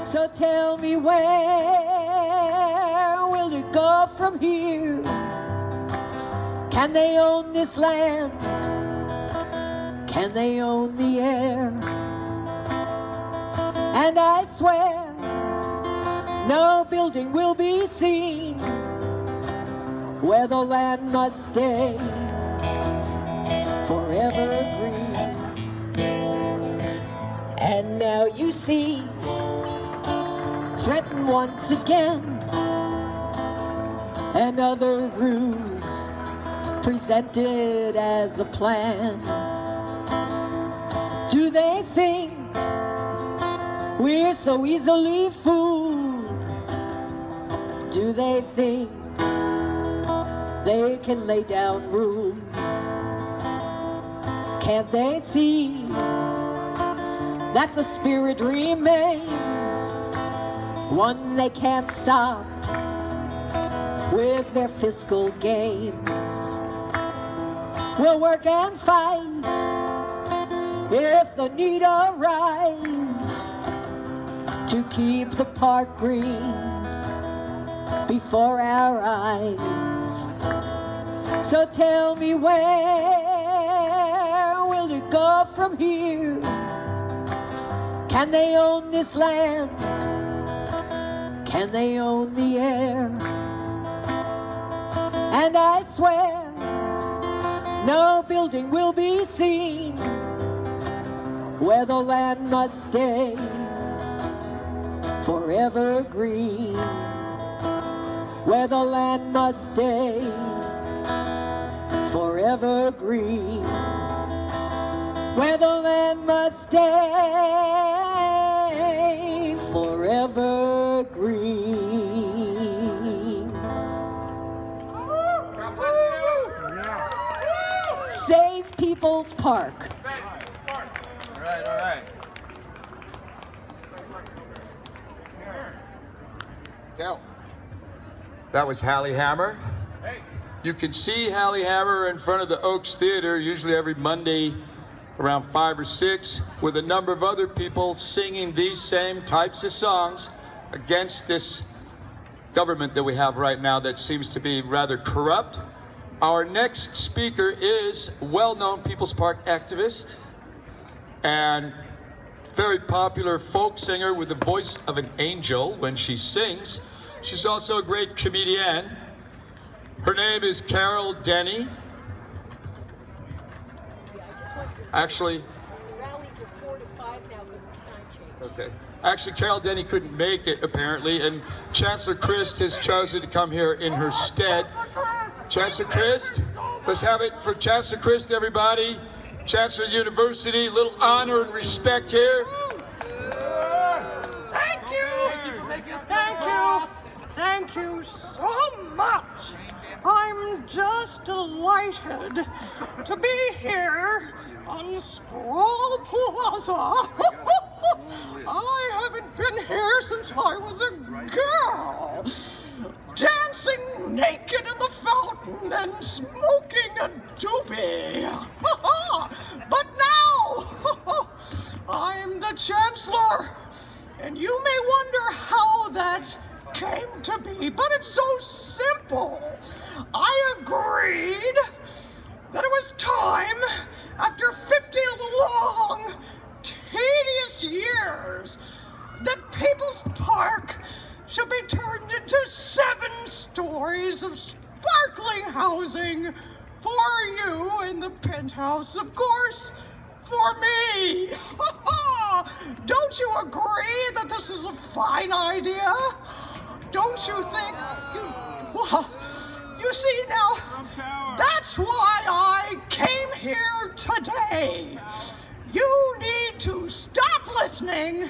So tell me, where will it go from here? Can they own this land? Can they own the air? And I swear no building will be seen where the land must stay forever green. And now you see, threatened once again, another ruse presented as a plan. Do they think we're so easily fooled? Do they think they can lay down rules? Can't they see that the spirit remains one they can't stop with their fiscal games? We'll work and fight if the need arise to keep the park green before our eyes. So tell me, where will it go from here? Can they own this land? Can they own the air? And I swear no building will be seen where the land must stay forever green. Where the land must stay forever green. Where the land must stay forever green. God bless you. Yeah. Save People's Park. All right, all right. Cal. That was Hali Hammer. Hey. You can see Hali Hammer in front of the Oaks Theater usually every Monday around 5 or 6 with a number of other people singing these same types of songs against this government that we have right now that seems to be rather corrupt. Our next speaker is a well-known People's Park activist and very popular folk singer with the voice of an angel when she sings. She's also a great comedian. Her name is Carol Denney. Actually, the rallies are 4 to 5 now because of time change. okay. Actually, Carol Denney couldn't make it apparently, and Chancellor Christ has chosen to come here in her stead. Chancellor Christ, let's have it for Chancellor Christ, everybody. Chancellor University, little honor and respect here. Thank you! Thank you! Thank you so much! I'm just delighted to be here on Sproul Plaza. I haven't been here since I was a girl, dancing naked in the fountain and smoking a doobie. But now, I'm the Chancellor, and you may wonder how that came to be, but it's so simple. I agreed that it was time, after 50 long, tedious years, that People's Park should be turned into 7 stories of sparkling housing for you in the penthouse, of course, for me. Don't you agree that this is a fine idea? Don't you think? Well, you see now, that's why I came here today. You need to stop listening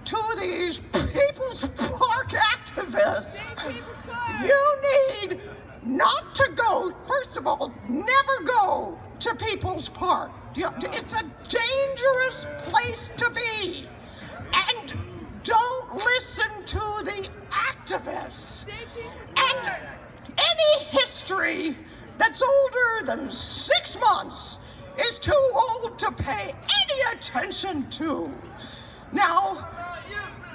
to these People's Park activists. You need not to go, first of all, never go to People's Park. It's a dangerous place to be. And don't listen to the activists. And any history that's older than 6 months is too old to pay any attention to. Now,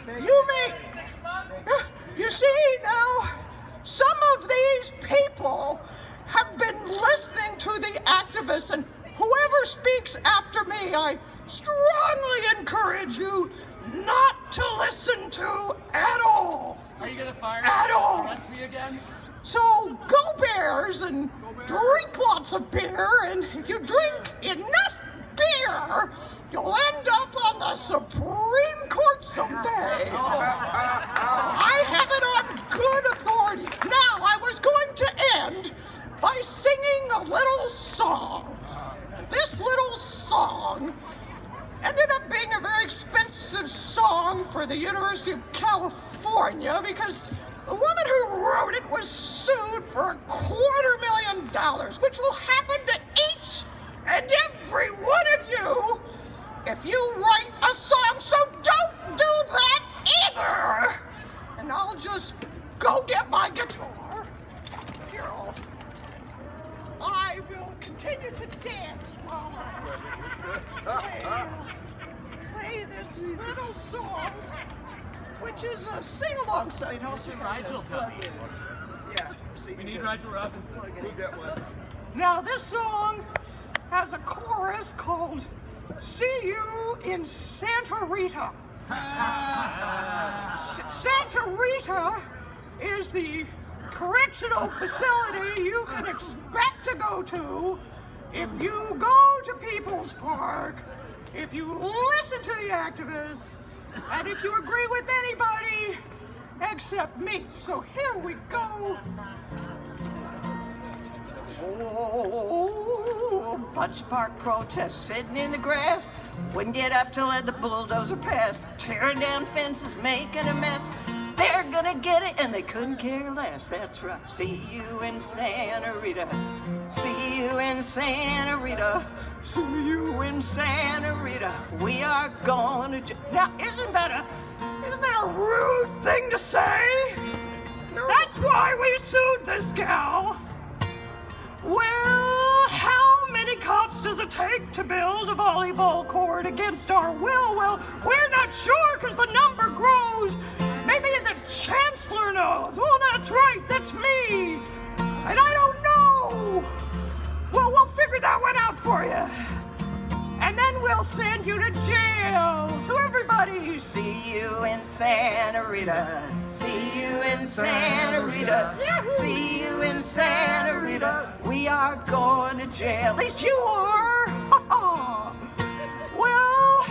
you may see, now, some of these people have been listening to the activists, and whoever speaks after me, I strongly encourage you not to listen to at all. Are you gonna fire At all. arrest me again? So go Bears and drink lots of beer, and if you drink enough beer, you'll end up on the Supreme Court someday. I have it on good authority. Now, I was going to end by singing a little song. This little song ended up being a very expensive song for the University of California because the woman who wrote it was sued for $250,000, which will happen to each and every one of you if you write a song, so don't do that either. And I'll just go get my guitar. Here, I will continue to dance while I play this little song, which is a sing-along site. Rigel, tell me. Yeah, see. We need Rigel Robinson. We'll get one. Now, this song has a chorus called See You in Santa Rita. Santa Rita is the correctional facility you can expect to go to if you go to People's Park, if you listen to the activists, and if you agree with anybody except me. So here we go. Oh, bunch of park protests sitting in the grass. Wouldn't get up to let the bulldozer pass. Tearing down fences, making a mess. They're gonna get it, and they couldn't care less. That's right. See you in Santa Rita. See you in Santa Rita. See you in Santa Rita. We are going to now, isn't that a rude thing to say? That's why we sued this gal. Well, how many cops does it take to build a volleyball court against our will? Well, we're not sure because the number grows. Maybe the Chancellor knows. Well, that's right, that's me. And I don't know. Well, we'll figure that one out for you. And then we'll send you to jail. So everybody, see you in Santa Rita. See you in Santa Rita. See you in Santa Rita. We are going to jail. At least you are. Well,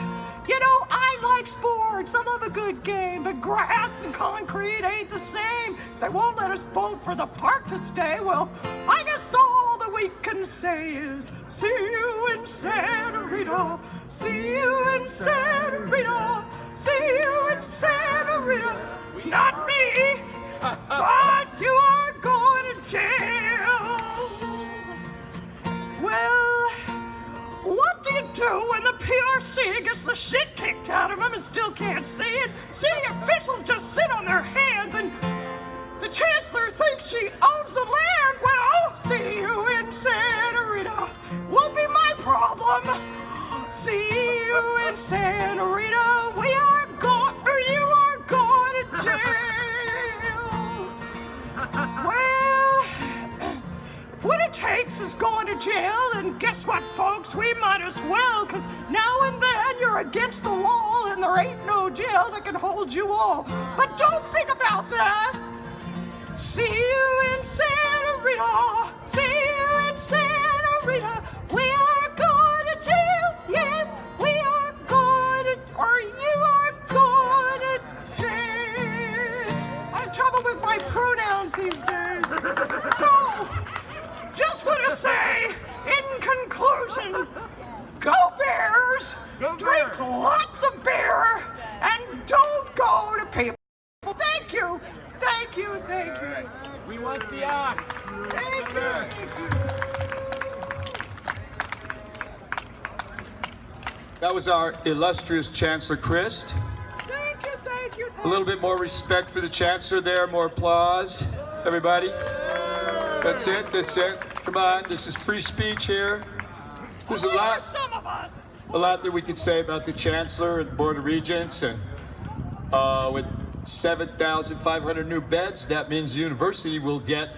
you know, I like sports. I love a good game. But grass and concrete ain't the same. If they won't let us vote for the park to stay, well, I guess all that we can say is, see you in Santa Rita. See you in Santa Rita. See you in Santa Rita. Not me, but you are going to jail. Well, what do you do when the PRC gets the shit kicked out of them and still can't see it? City officials just sit on their hands and the Chancellor thinks she owns the land. Well, see you in Santa Rita. Won't be my problem. See you in Santa Rita. We are going, or you are going to jail. Well, if what it takes is going to jail, then guess what, folks? We might as well, because now and then you're against the wall and there ain't no jail that can hold you all. But don't think about that. See you in Santa Rita. See you in Santa Rita. We are going to jail. Yes, we are going to, or you are going to jail. I have trouble with my pronouns these days. So, just want to say, in conclusion, go Bears. Go Drink Bears. lots of beer and don't go to people. Thank you. Thank you, thank you. We want the ox. Thank you, thank you. That was our illustrious Chancellor Christ. Thank you, thank you. A little bit more respect for the Chancellor there, more applause. Everybody? That's it, that's it. Come on, this is free speech here. There's a Only lot. for some of us. A lot that we could say about the Chancellor and the Board of Regents and with 7,500 new beds. That means the university will get,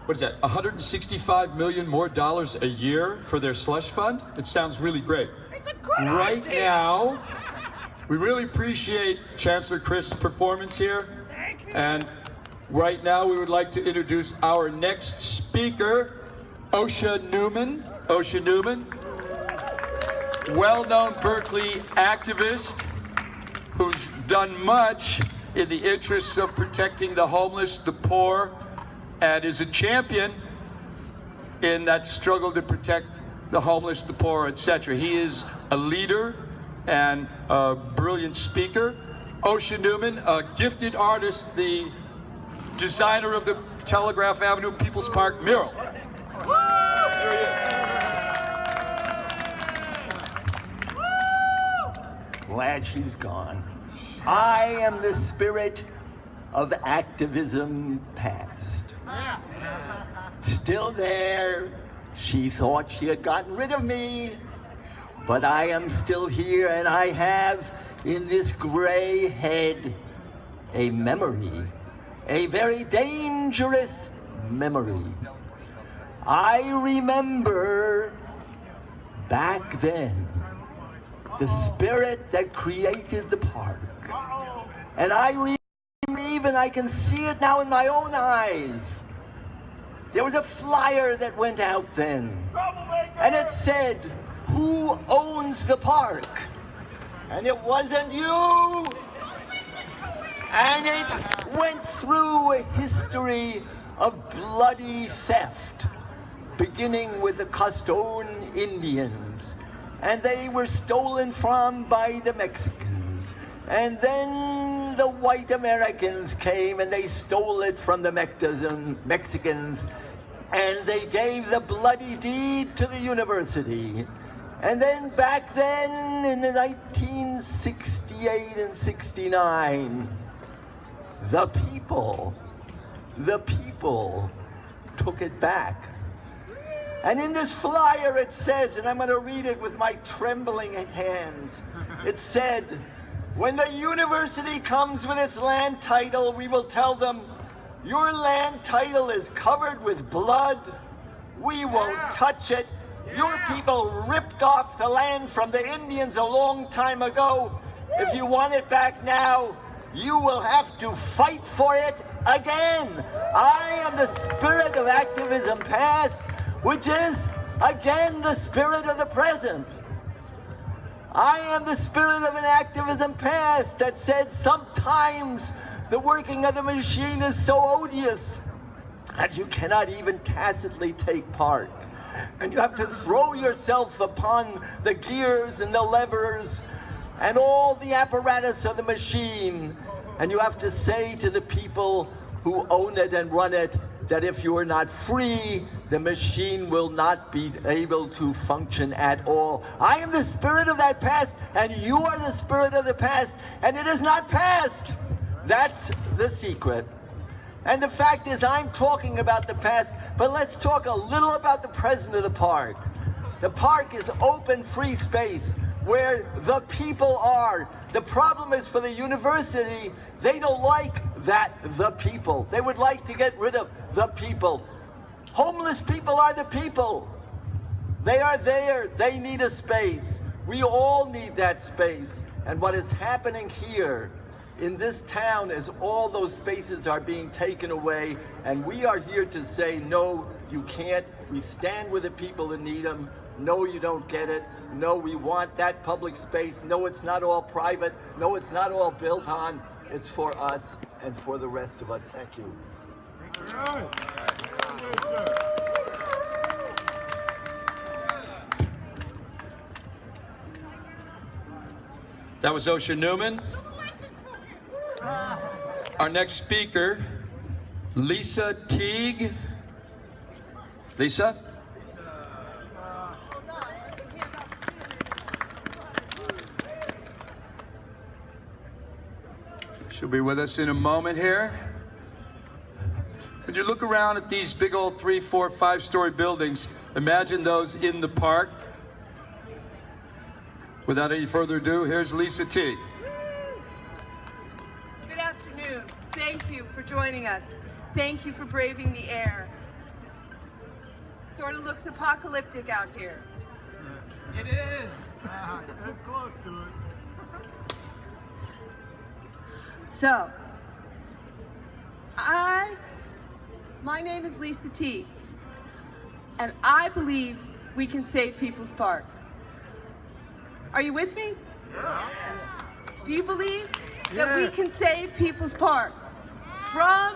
what is that, $165 million more a year for their slush fund? It sounds really great. It's a good Right idea. now, we really appreciate Chancellor Chris' performance here. Thank you. And right now, we would like to introduce our next speaker, Osha Neumann. Osha Neumann, well-known Berkeley activist who's done much in the interests of protecting the homeless, the poor, and is a champion in that struggle to protect the homeless, the poor, etc. He is a leader and a brilliant speaker. Osha Neumann, a gifted artist, the designer of the Telegraph Avenue People's Park mural. There he is. Glad she's gone. I am the spirit of activism past. Still there. She thought she had gotten rid of me, but I am still here, and I have in this gray head a memory, a very dangerous memory. I remember back then the spirit that created the park. And I can see it now in my own eyes. There was a flyer that went out then, and it said, "Who owns the park?" And it wasn't you. And it went through a history of bloody theft, beginning with the Coston Indians. And they were stolen from by the Mexicans. And then the white Americans came and they stole it from the Mexicans. And they gave the bloody deed to the university. And then back then in the 1968 and 69, the people took it back. And in this flyer it says, and I'm going to read it with my trembling hands, it said, "When the university comes with its land title, we will tell them, your land title is covered with blood. We won't touch it. Your people ripped off the land from the Indians a long time ago. If you want it back now, you will have to fight for it again." I am the spirit of activism past, which is, again, the spirit of the present. I am the spirit of an activism past that said sometimes the working of the machine is so odious that you cannot even tacitly take part. And you have to throw yourself upon the gears and the levers and all the apparatus of the machine. And you have to say to the people who own it and run it that if you are not free, the machine will not be able to function at all. I am the spirit of that past, and you are the spirit of the past, and it is not past. That's the secret. And the fact is, I'm talking about the past, but let's talk a little about the present of the park. The park is open, free space where the people are. The problem is for the university, they don't like that, the people. They would like to get rid of the people. Homeless people are the people. They are there. They need a space. We all need that space. And what is happening here in this town is all those spaces are being taken away, and we are here to say, no, you can't. We stand with the people that need them. No, you don't get it. No, we want that public space. No, it's not all private. No, it's not all built on. It's for us and for the rest of us. Thank you. That was Osha Neumann. Our next speaker, Lisa Teague. Lisa? She'll be with us in a moment here. When you look around at these big old 3, 4, 5-story buildings, imagine those in the park. Without any further ado, here's Lisa Teague. Good afternoon. afternoon. Thank you for joining us. Thank you for braving the air. Sort of looks apocalyptic out here. It is. Close to it. So, my name is Lisa Teague, and I believe we can save People's Park. Are you with me? Do you believe that we can save People's Park from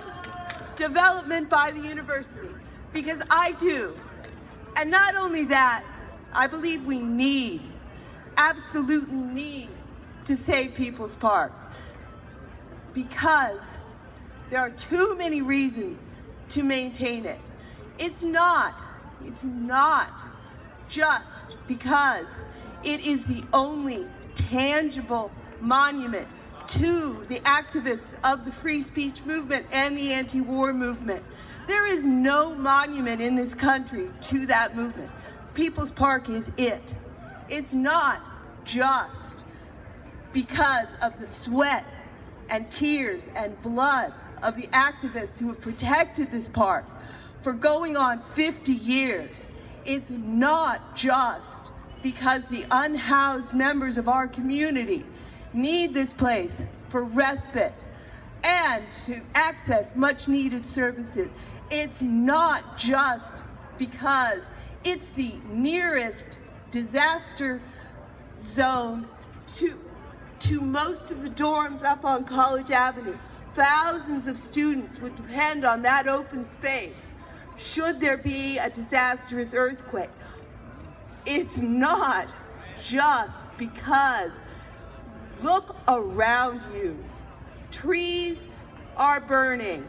development by the university? Because I do. And not only that, I believe we need, absolutely need, to save People's Park. Because there are too many reasons to maintain it. It's not just because it is the only tangible monument to the activists of the free speech movement and the anti-war movement. There is no monument in this country to that movement. People's Park is it. It's not just because of the sweat and tears and blood of the activists who have protected this park for going on 50 years. It's not just because the unhoused members of our community need this place for respite and to access much needed services. It's not just because it's the nearest disaster zone to most of the dorms up on College Avenue. Thousands of students would depend on that open space should there be a disastrous earthquake. It's not just because, look around you. Trees are burning.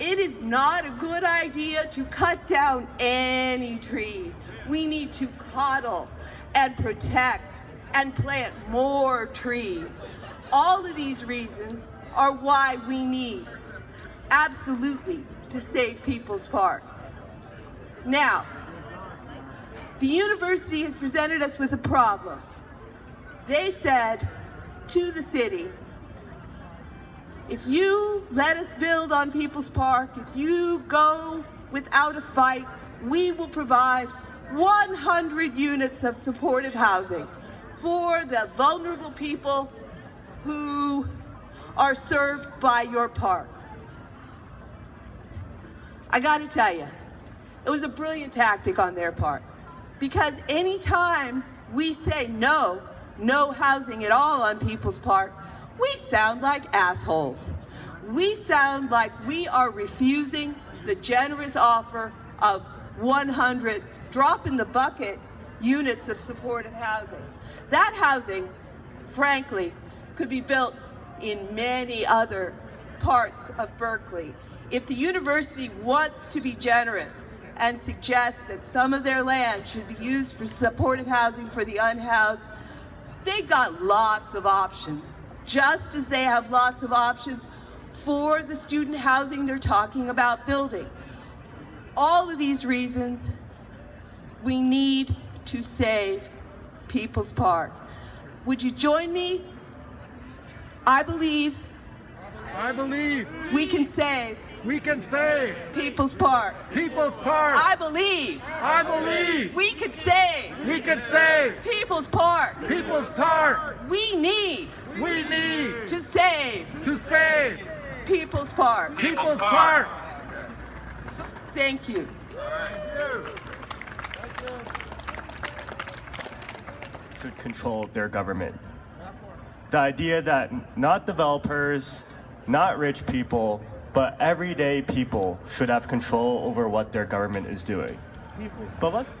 It is not a good idea to cut down any trees. We need to coddle and protect and plant more trees. All of these reasons are why we need, absolutely, to save People's Park. Now, the university has presented us with a problem. They said to the city, if you let us build on People's Park, if you go without a fight, we will provide 100 units of supportive housing for the vulnerable people who are served by your park. I gotta tell you, it was a brilliant tactic on their part, because anytime we say no housing at all on People's Park, we sound like assholes. We sound like we are refusing the generous offer of 100 drop-in-the-bucket units of supportive housing. That housing, frankly, could be built in many other parts of Berkeley. If the university wants to be generous and suggests that some of their land should be used for supportive housing for the unhoused, they've got lots of options, just as they have lots of options for the student housing they're talking about building. All of these reasons, we need to save People's Park. Would you join me? I believe we can save People's Park. People's Park. I believe we can save People's Park. People's Park. We need to save People's Park. People's Park. Thank you. Should control their government. The idea that not developers, not rich people, but everyday people should have control over what their government is doing.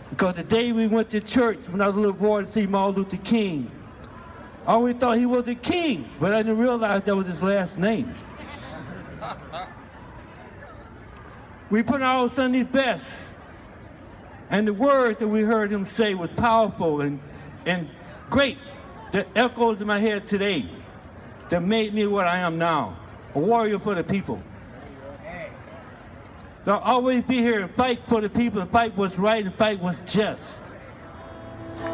Because the day we went to church when I was a little boy to see Martin Luther King, I always thought he was the king, but I didn't realize that was his last name. We put on our Sunday best, and the words that we heard him say was powerful and great. That echoes in my head today that made me what I am now, a warrior for the people. I'll always be here and fight for the people and fight what's right and fight what's just.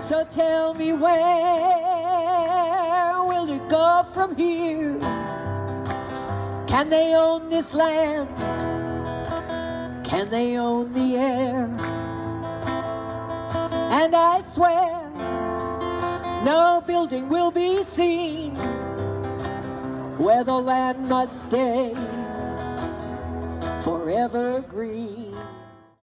So tell me, where will it go from here? Can they own this land? Can they own the air? And I swear no building will be seen where the land must stay forever green.